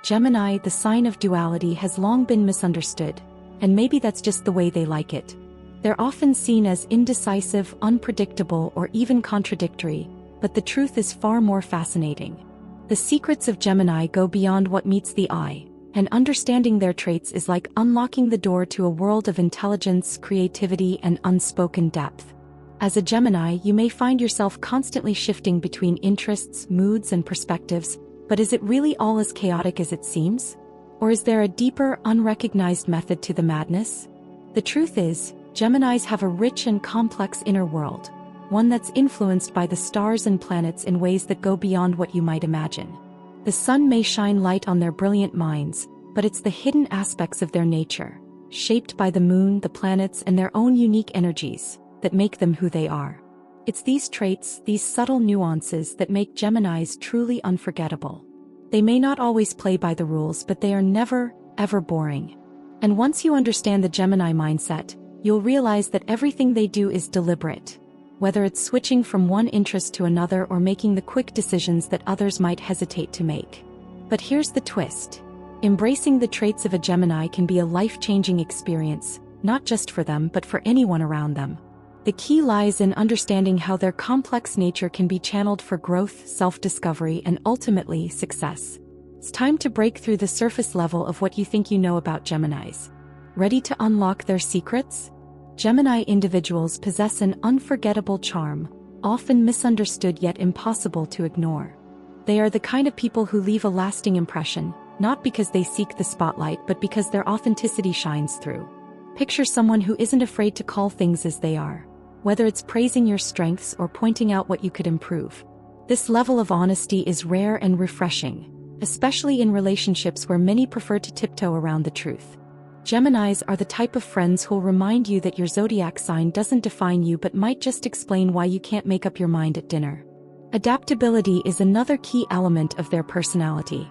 Gemini, the sign of duality, has long been misunderstood, and maybe that's just the way they like it. They're often seen as indecisive, unpredictable, or even contradictory, but the truth is far more fascinating. The secrets of Gemini go beyond what meets the eye, and understanding their traits is like unlocking the door to a world of intelligence, creativity, and unspoken depth. As a Gemini, you may find yourself constantly shifting between interests, moods, and perspectives, but is it really all as chaotic as it seems? Or is there a deeper, unrecognized method to the madness? The truth is, Geminis have a rich and complex inner world, one that's influenced by the stars and planets in ways that go beyond what you might imagine. The sun may shine light on their brilliant minds, but it's the hidden aspects of their nature, shaped by the moon, the planets, and their own unique energies, that make them who they are. It's these traits, these subtle nuances, that make Geminis truly unforgettable. They may not always play by the rules, but they are never, ever boring. And once you understand the Gemini mindset, you'll realize that everything they do is deliberate. Whether it's switching from one interest to another or making the quick decisions that others might hesitate to make. But here's the twist. Embracing the traits of a Gemini can be a life-changing experience, not just for them but for anyone around them. The key lies in understanding how their complex nature can be channeled for growth, self-discovery, and ultimately, success. It's time to break through the surface level of what you think you know about Geminis. Ready to unlock their secrets? Gemini individuals possess an unforgettable charm, often misunderstood yet impossible to ignore. They are the kind of people who leave a lasting impression, not because they seek the spotlight but because their authenticity shines through. Picture someone who isn't afraid to call things as they are, whether it's praising your strengths or pointing out what you could improve. This level of honesty is rare and refreshing, especially in relationships where many prefer to tiptoe around the truth. Geminis are the type of friends who'll remind you that your zodiac sign doesn't define you but might just explain why you can't make up your mind at dinner. Adaptability is another key element of their personality.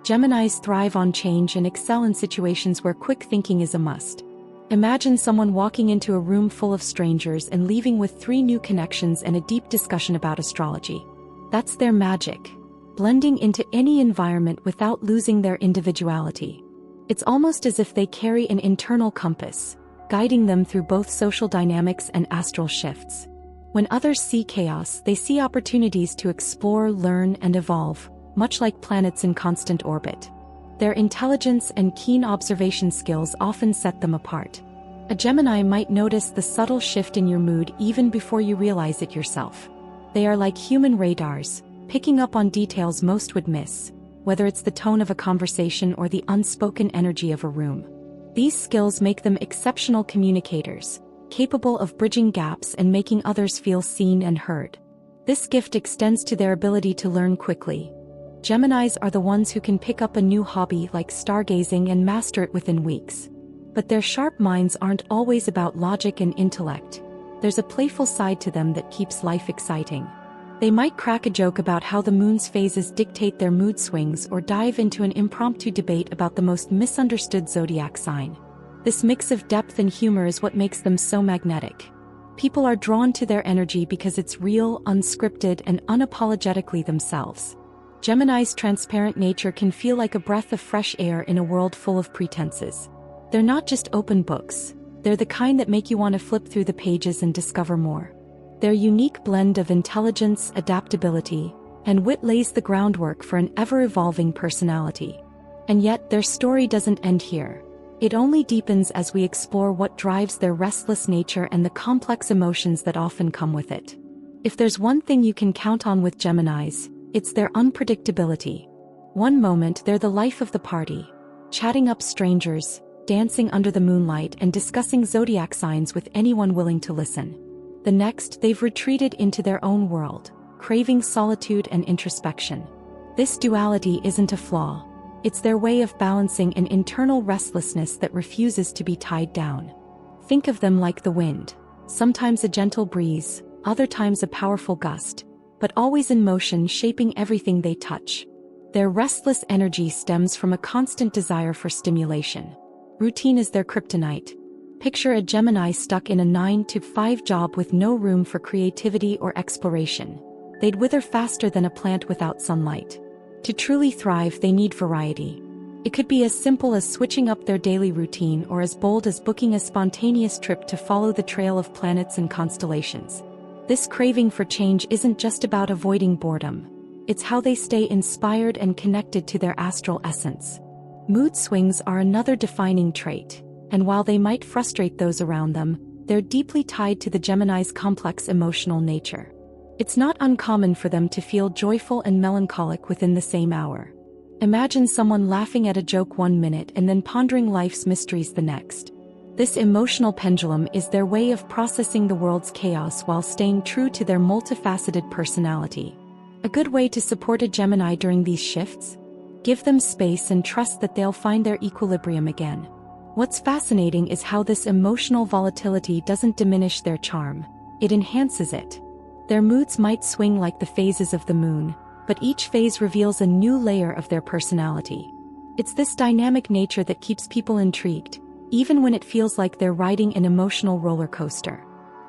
Geminis thrive on change and excel in situations where quick thinking is a must. Imagine someone walking into a room full of strangers and leaving with 3 new connections and a deep discussion about astrology. That's their magic, blending into any environment without losing their individuality. It's almost as if they carry an internal compass, guiding them through both social dynamics and astral shifts. When others see chaos, they see opportunities to explore, learn, and evolve, much like planets in constant orbit. Their intelligence and keen observation skills often set them apart. A Gemini might notice the subtle shift in your mood even before you realize it yourself. They are like human radars, picking up on details most would miss, whether it's the tone of a conversation or the unspoken energy of a room. These skills make them exceptional communicators, capable of bridging gaps and making others feel seen and heard. This gift extends to their ability to learn quickly. Geminis are the ones who can pick up a new hobby like stargazing and master it within weeks. But their sharp minds aren't always about logic and intellect. There's a playful side to them that keeps life exciting. They might crack a joke about how the moon's phases dictate their mood swings or dive into an impromptu debate about the most misunderstood zodiac sign. This mix of depth and humor is what makes them so magnetic. People are drawn to their energy because it's real, unscripted, and unapologetically themselves. Gemini's transparent nature can feel like a breath of fresh air in a world full of pretenses. They're not just open books, they're the kind that make you want to flip through the pages and discover more. Their unique blend of intelligence, adaptability, and wit lays the groundwork for an ever-evolving personality. And yet, their story doesn't end here. It only deepens as we explore what drives their restless nature and the complex emotions that often come with it. If there's one thing you can count on with Geminis, it's their unpredictability. One moment they're the life of the party, chatting up strangers, dancing under the moonlight, and discussing zodiac signs with anyone willing to listen. The next, they've retreated into their own world, craving solitude and introspection. This duality isn't a flaw. It's their way of balancing an internal restlessness that refuses to be tied down. Think of them like the wind, sometimes a gentle breeze, other times a powerful gust, but always in motion, shaping everything they touch. Their restless energy stems from a constant desire for stimulation. Routine is their kryptonite. Picture a Gemini stuck in a 9-to-5 job with no room for creativity or exploration. They'd wither faster than a plant without sunlight. To truly thrive, they need variety. It could be as simple as switching up their daily routine or as bold as booking a spontaneous trip to follow the trail of planets and constellations. This craving for change isn't just about avoiding boredom. It's how they stay inspired and connected to their astral essence. Mood swings are another defining trait, and while they might frustrate those around them, they're deeply tied to the Gemini's complex emotional nature. It's not uncommon for them to feel joyful and melancholic within the same hour. Imagine someone laughing at a joke one minute and then pondering life's mysteries the next. This emotional pendulum is their way of processing the world's chaos while staying true to their multifaceted personality. A good way to support a Gemini during these shifts? Give them space and trust that they'll find their equilibrium again. What's fascinating is how this emotional volatility doesn't diminish their charm, it enhances it. Their moods might swing like the phases of the moon, but each phase reveals a new layer of their personality. It's this dynamic nature that keeps people intrigued, even when it feels like they're riding an emotional roller coaster.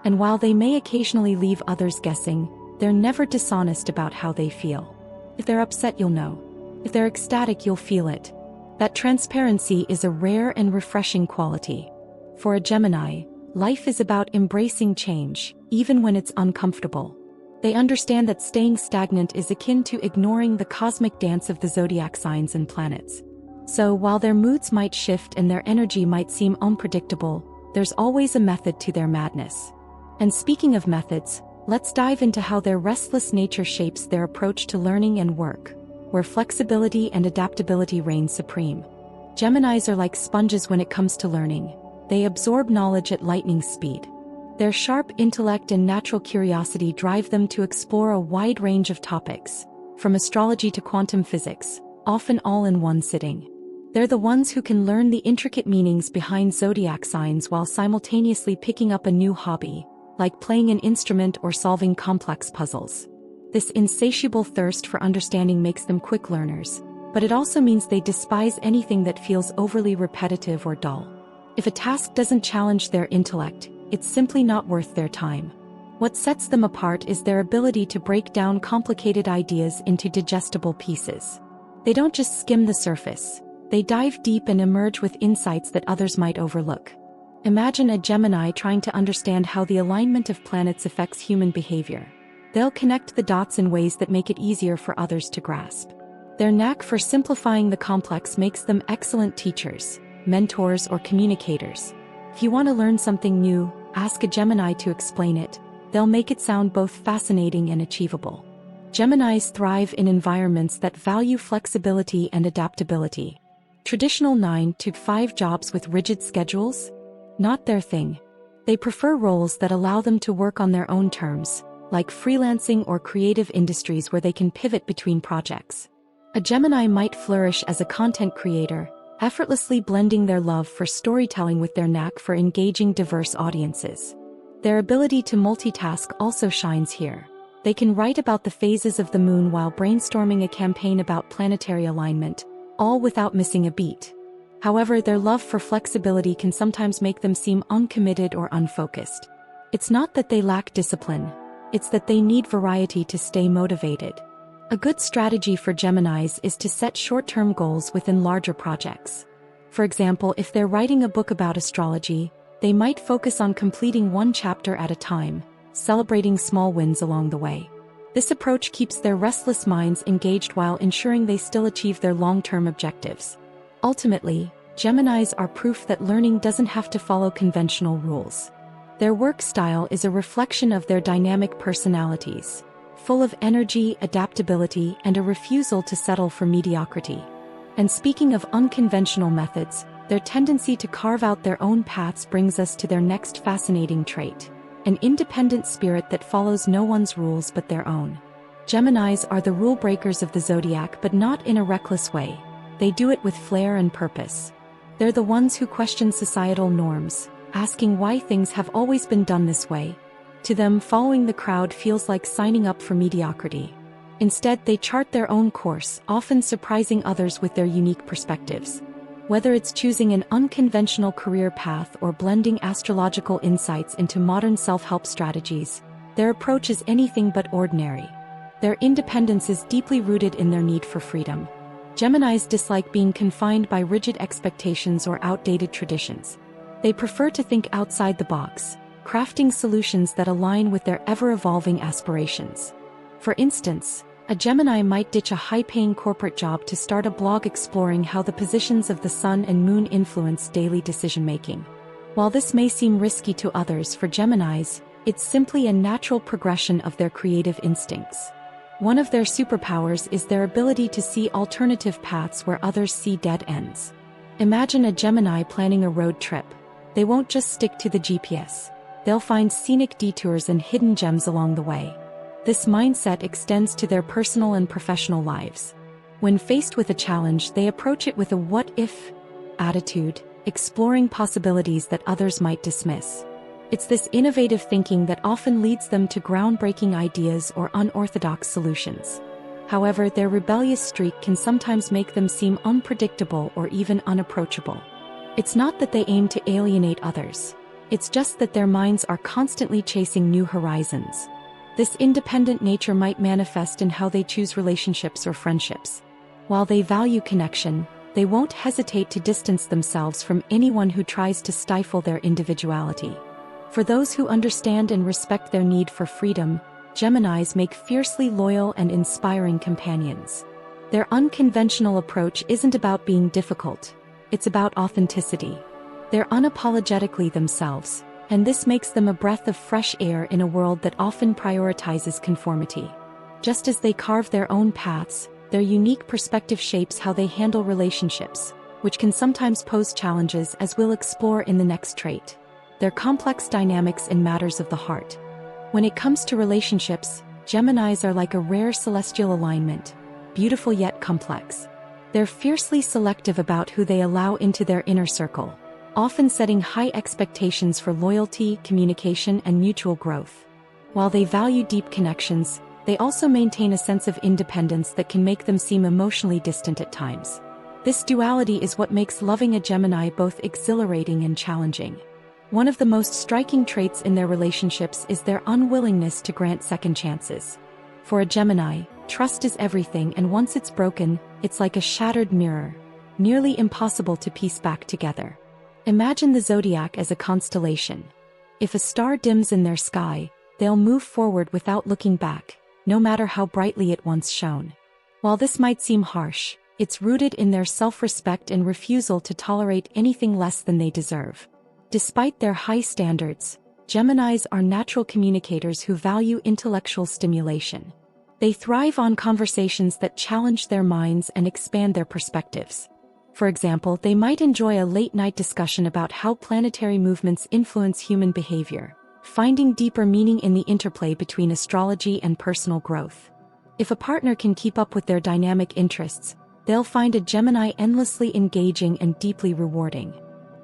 And while they may occasionally leave others guessing, they're never dishonest about how they feel. If they're upset, you'll know. If they're ecstatic, you'll feel it. That transparency is a rare and refreshing quality. For a Gemini, life is about embracing change, even when it's uncomfortable. They understand that staying stagnant is akin to ignoring the cosmic dance of the zodiac signs and planets. So while their moods might shift and their energy might seem unpredictable, there's always a method to their madness. And speaking of methods, let's dive into how their restless nature shapes their approach to learning and work, where flexibility and adaptability reign supreme. Geminis are like sponges when it comes to learning. They absorb knowledge at lightning speed. Their sharp intellect and natural curiosity drive them to explore a wide range of topics, from astrology to quantum physics, often all in one sitting. They're the ones who can learn the intricate meanings behind zodiac signs while simultaneously picking up a new hobby, like playing an instrument or solving complex puzzles. This insatiable thirst for understanding makes them quick learners, but it also means they despise anything that feels overly repetitive or dull. If a task doesn't challenge their intellect, it's simply not worth their time. What sets them apart is their ability to break down complicated ideas into digestible pieces. They don't just skim the surface, they dive deep and emerge with insights that others might overlook. Imagine a Gemini trying to understand how the alignment of planets affects human behavior. They'll connect the dots in ways that make it easier for others to grasp. Their knack for simplifying the complex makes them excellent teachers, mentors, or communicators. If you want to learn something new, ask a Gemini to explain it. They'll make it sound both fascinating and achievable. Geminis thrive in environments that value flexibility and adaptability. Traditional 9-to-5 jobs with rigid schedules? Not their thing. They prefer roles that allow them to work on their own terms, like freelancing or creative industries where they can pivot between projects. A Gemini might flourish as a content creator, effortlessly blending their love for storytelling with their knack for engaging diverse audiences. Their ability to multitask also shines here. They can write about the phases of the moon while brainstorming a campaign about planetary alignment, all without missing a beat. However, their love for flexibility can sometimes make them seem uncommitted or unfocused. It's not that they lack discipline, it's that they need variety to stay motivated. A good strategy for Geminis is to set short-term goals within larger projects. For example, if they're writing a book about astrology, they might focus on completing one chapter at a time, celebrating small wins along the way. This approach keeps their restless minds engaged while ensuring they still achieve their long-term objectives. Ultimately, Geminis are proof that learning doesn't have to follow conventional rules. Their work style is a reflection of their dynamic personalities, full of energy, adaptability, and a refusal to settle for mediocrity. And speaking of unconventional methods, their tendency to carve out their own paths brings us to their next fascinating trait: an independent spirit that follows no one's rules but their own. Geminis are the rule breakers of the zodiac, but not in a reckless way. They do it with flair and purpose. They're the ones who question societal norms, asking why things have always been done this way. To them, following the crowd feels like signing up for mediocrity. Instead, they chart their own course, often surprising others with their unique perspectives. Whether it's choosing an unconventional career path or blending astrological insights into modern self-help strategies, their approach is anything but ordinary. Their independence is deeply rooted in their need for freedom. Geminis dislike being confined by rigid expectations or outdated traditions. They prefer to think outside the box, crafting solutions that align with their ever-evolving aspirations. For instance, a Gemini might ditch a high-paying corporate job to start a blog exploring how the positions of the Sun and Moon influence daily decision-making. While this may seem risky to others, for Geminis, it's simply a natural progression of their creative instincts. One of their superpowers is their ability to see alternative paths where others see dead ends. Imagine a Gemini planning a road trip. They won't just stick to the GPS. They'll find scenic detours and hidden gems along the way. This mindset extends to their personal and professional lives. When faced with a challenge, they approach it with a what-if attitude, exploring possibilities that others might dismiss. It's this innovative thinking that often leads them to groundbreaking ideas or unorthodox solutions. However, their rebellious streak can sometimes make them seem unpredictable or even unapproachable. It's not that they aim to alienate others. It's just that their minds are constantly chasing new horizons. This independent nature might manifest in how they choose relationships or friendships. While they value connection, they won't hesitate to distance themselves from anyone who tries to stifle their individuality. For those who understand and respect their need for freedom, Geminis make fiercely loyal and inspiring companions. Their unconventional approach isn't about being difficult. It's about authenticity. They're unapologetically themselves, and this makes them a breath of fresh air in a world that often prioritizes conformity. Just as they carve their own paths, their unique perspective shapes how they handle relationships, which can sometimes pose challenges, as we'll explore in the next trait. Their complex dynamics in matters of the heart. When it comes to relationships, Geminis are like a rare celestial alignment, beautiful yet complex. They're fiercely selective about who they allow into their inner circle, often setting high expectations for loyalty, communication, and mutual growth. While they value deep connections, they also maintain a sense of independence that can make them seem emotionally distant at times. This duality is what makes loving a Gemini both exhilarating and challenging. One of the most striking traits in their relationships is their unwillingness to grant second chances. For a Gemini, trust is everything, and once it's broken, it's like a shattered mirror, nearly impossible to piece back together. Imagine the Zodiac as a constellation. If a star dims in their sky, they'll move forward without looking back, no matter how brightly it once shone. While this might seem harsh, it's rooted in their self-respect and refusal to tolerate anything less than they deserve. Despite their high standards, Geminis are natural communicators who value intellectual stimulation. They thrive on conversations that challenge their minds and expand their perspectives. For example, they might enjoy a late-night discussion about how planetary movements influence human behavior, finding deeper meaning in the interplay between astrology and personal growth. If a partner can keep up with their dynamic interests, they'll find a Gemini endlessly engaging and deeply rewarding.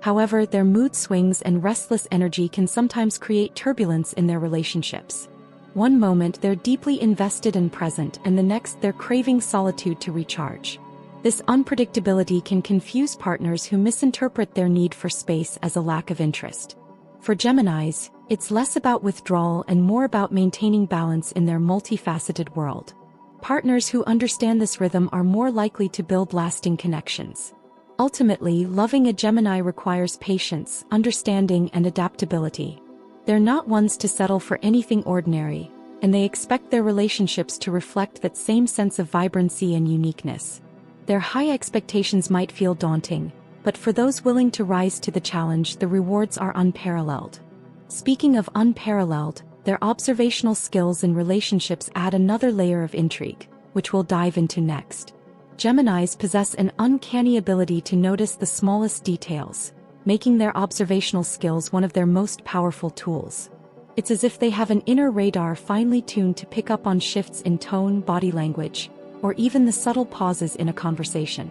However, their mood swings and restless energy can sometimes create turbulence in their relationships. One moment they're deeply invested and present, and the next they're craving solitude to recharge. This unpredictability can confuse partners who misinterpret their need for space as a lack of interest. For Geminis, it's less about withdrawal and more about maintaining balance in their multifaceted world. Partners who understand this rhythm are more likely to build lasting connections. Ultimately, loving a Gemini requires patience, understanding, and adaptability. They're not ones to settle for anything ordinary, and they expect their relationships to reflect that same sense of vibrancy and uniqueness. Their high expectations might feel daunting, but for those willing to rise to the challenge, the rewards are unparalleled. Speaking of unparalleled, their observational skills in relationships add another layer of intrigue, which we'll dive into next. Geminis possess an uncanny ability to notice the smallest details, making their observational skills one of their most powerful tools. It's as if they have an inner radar finely tuned to pick up on shifts in tone, body language, or even the subtle pauses in a conversation.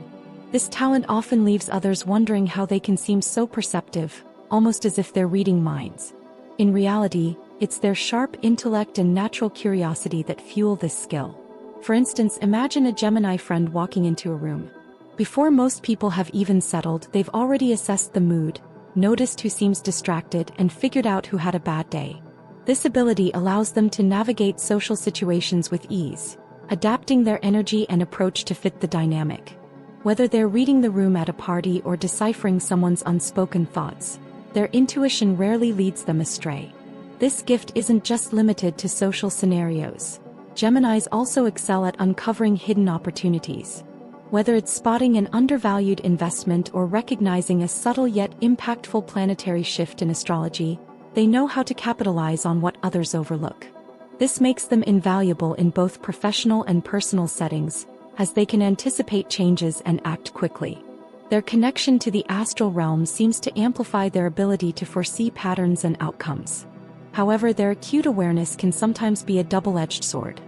This talent often leaves others wondering how they can seem so perceptive, almost as if they're reading minds. In reality, it's their sharp intellect and natural curiosity that fuel this skill. For instance, imagine a Gemini friend walking into a room. Before most people have even settled, they've already assessed the mood, noticed who seems distracted, and figured out who had a bad day. This ability allows them to navigate social situations with ease, adapting their energy and approach to fit the dynamic. Whether they're reading the room at a party or deciphering someone's unspoken thoughts, their intuition rarely leads them astray. This gift isn't just limited to social scenarios. Geminis also excel at uncovering hidden opportunities. Whether it's spotting an undervalued investment or recognizing a subtle yet impactful planetary shift in astrology, they know how to capitalize on what others overlook. This makes them invaluable in both professional and personal settings, as they can anticipate changes and act quickly. Their connection to the astral realm seems to amplify their ability to foresee patterns and outcomes. However, their acute awareness can sometimes be a double-edged sword.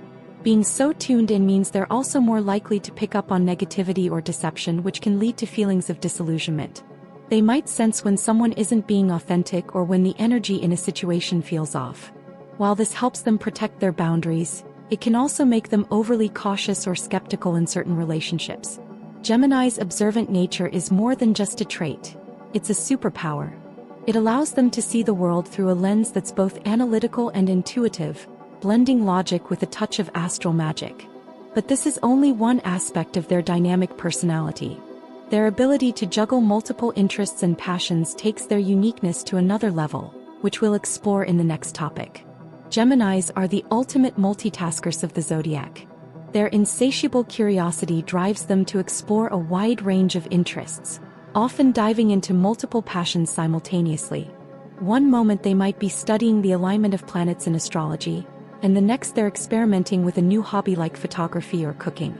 Being so tuned in means they're also more likely to pick up on negativity or deception, which can lead to feelings of disillusionment. They might sense when someone isn't being authentic or when the energy in a situation feels off. While this helps them protect their boundaries, it can also make them overly cautious or skeptical in certain relationships. Gemini's observant nature is more than just a trait. It's a superpower. It allows them to see the world through a lens that's both analytical and intuitive, blending logic with a touch of astral magic. But this is only one aspect of their dynamic personality. Their ability to juggle multiple interests and passions takes their uniqueness to another level, which we'll explore in the next topic. Geminis are the ultimate multitaskers of the zodiac. Their insatiable curiosity drives them to explore a wide range of interests, often diving into multiple passions simultaneously. One moment they might be studying the alignment of planets in astrology, and the next they're experimenting with a new hobby like photography or cooking.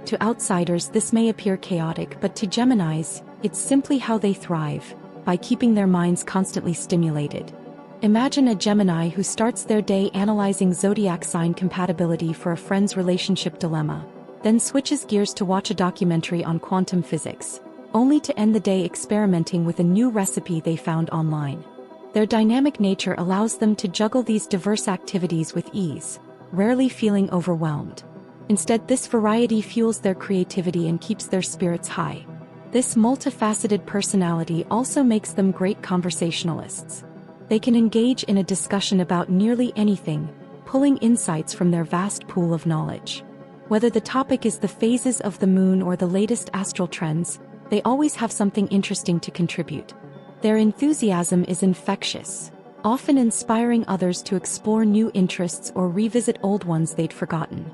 To outsiders, this may appear chaotic, but to Geminis, it's simply how they thrive, by keeping their minds constantly stimulated. Imagine a Gemini who starts their day analyzing zodiac sign compatibility for a friend's relationship dilemma, then switches gears to watch a documentary on quantum physics, only to end the day experimenting with a new recipe they found online. Their dynamic nature allows them to juggle these diverse activities with ease, rarely feeling overwhelmed. Instead, this variety fuels their creativity and keeps their spirits high. This multifaceted personality also makes them great conversationalists. They can engage in a discussion about nearly anything, pulling insights from their vast pool of knowledge. Whether the topic is the phases of the moon or the latest astral trends, they always have something interesting to contribute. Their enthusiasm is infectious, often inspiring others to explore new interests or revisit old ones they'd forgotten.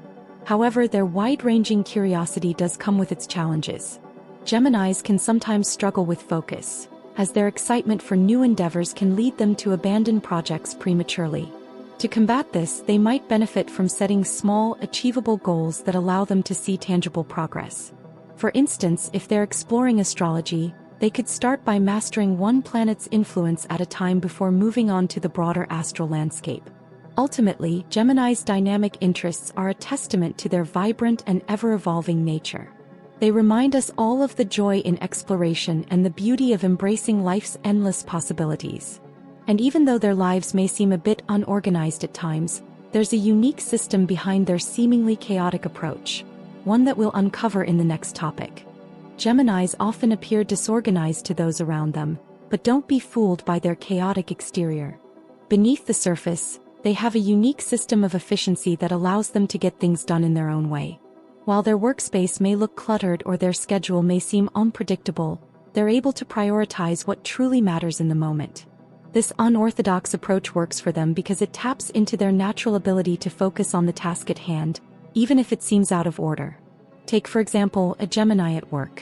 However, their wide-ranging curiosity does come with its challenges. Geminis can sometimes struggle with focus, as their excitement for new endeavors can lead them to abandon projects prematurely. To combat this, they might benefit from setting small, achievable goals that allow them to see tangible progress. For instance, if they're exploring astrology, they could start by mastering one planet's influence at a time before moving on to the broader astral landscape. Ultimately, Gemini's dynamic interests are a testament to their vibrant and ever-evolving nature. They remind us all of the joy in exploration and the beauty of embracing life's endless possibilities. And even though their lives may seem a bit unorganized at times, there's a unique system behind their seemingly chaotic approach, one that we'll uncover in the next topic. Geminis often appear disorganized to those around them, but don't be fooled by their chaotic exterior. Beneath the surface, they have a unique system of efficiency that allows them to get things done in their own way. While their workspace may look cluttered or their schedule may seem unpredictable, they're able to prioritize what truly matters in the moment. This unorthodox approach works for them because it taps into their natural ability to focus on the task at hand, even if it seems out of order. Take, for example, a Gemini at work.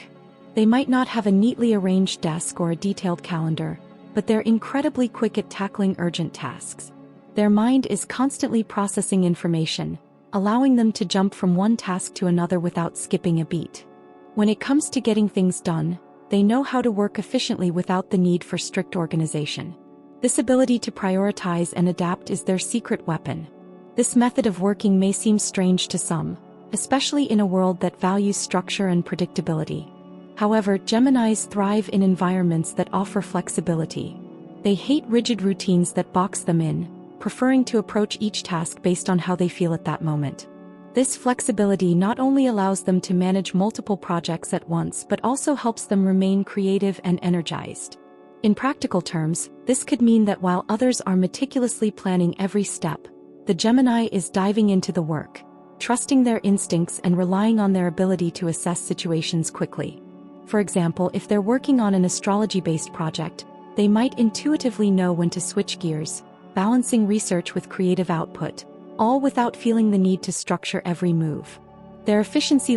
They might not have a neatly arranged desk or a detailed calendar, but they're incredibly quick at tackling urgent tasks. Their mind is constantly processing information, allowing them to jump from one task to another without skipping a beat. When it comes to getting things done, they know how to work efficiently without the need for strict organization. This ability to prioritize and adapt is their secret weapon. This method of working may seem strange to some, especially in a world that values structure and predictability. However, Geminis thrive in environments that offer flexibility. They hate rigid routines that box them in, preferring to approach each task based on how they feel at that moment. This flexibility not only allows them to manage multiple projects at once but also helps them remain creative and energized. In practical terms, this could mean that while others are meticulously planning every step, the Gemini is diving into the work, trusting their instincts and relying on their ability to assess situations quickly. For example, if they're working on an astrology-based project, they might intuitively know when to switch gears, balancing research with creative output, all without feeling the need to structure every move. Their efficiency